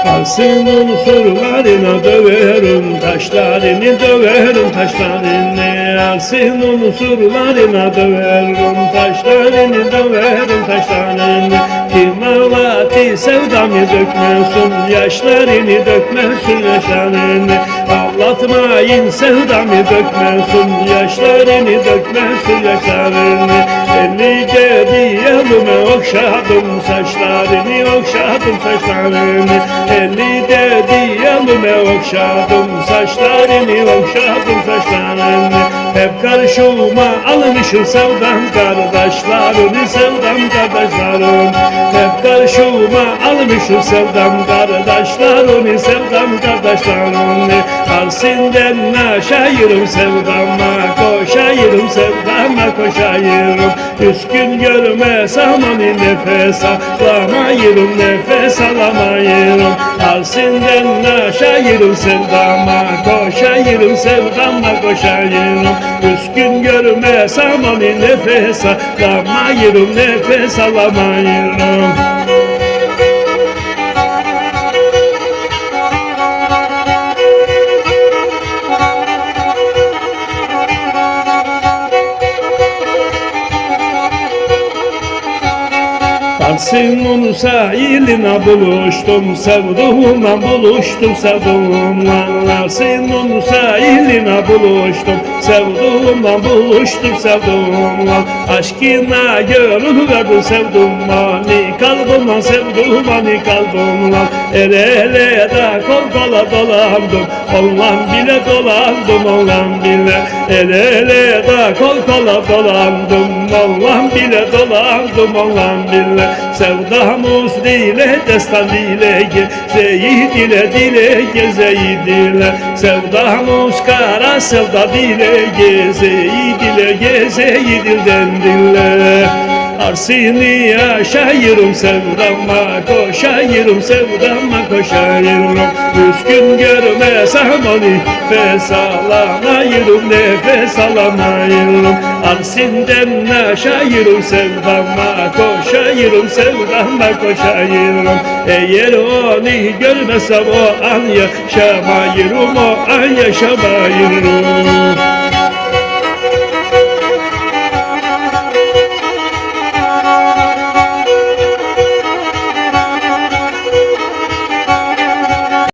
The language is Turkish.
Kalsın unsurlarına döverim taşlarını, döverim taşlarını. Alsın unsurlarına döverim taşlarını, döverim taşlarını. Kim ağlattı sevdamı dökmesin, yaşlarını dökmesin yaşlarını. Ağlatmayın sevdamı dökmesin, yaşlarını dökmesin yaşlarını. Elli dedi elime okşadım saçlarını, okşadım saçlarını. Elli dedi elime okşadım saçlarını, okşadım saçlarını. Hep karşıma almışım sevdam kardeşlerini, sevdam kardeşlerim. Hep karşıma almışım sevdam kardeşlerini, sevdam kardeşlerini. Halsinden aşayırım sevdama, koşayırım sevdama, koşayırım. Üskün görmesem onu nefes alamayırım, nefes alamayırım. Halsinden aşayırım sevdama, koşayırım sevdama, koşayırım. Üskün görmesem onu nefes alamayırım, nefes alamayırım. Kars'ın sahiline buluştum, sevduğumla buluştum, sevduğumla. Kars'ın sahiline buluştum, sevduğumla buluştum, sevduğumla. Aşkına gönül verdim sevduğumla, ni kalbimle sevduğumla, ni kalbimle. El ele da kol kola dolandım, ondan bile dolandım, ondan bile. El ele da kol kola dolandım, ondan bile dolandım, ondan bile. Sevdamız dile, destan dile, gezeyid ile dile, gezeyid ile. Sevdamız kara sevda dile, gezeyid ile, gezeyid ilden dile. Arsını yaşayırım sevdama, koşayırım sevdama, koşayırım. Üskün görmesem onu nefes alamayırım, nefes alamayırım. Arsinden yaşayırım sevdama, koşayırım sevdama, koşayırım. Eğer onu görmesem o an yaşamayırım, o an yaşamayırım.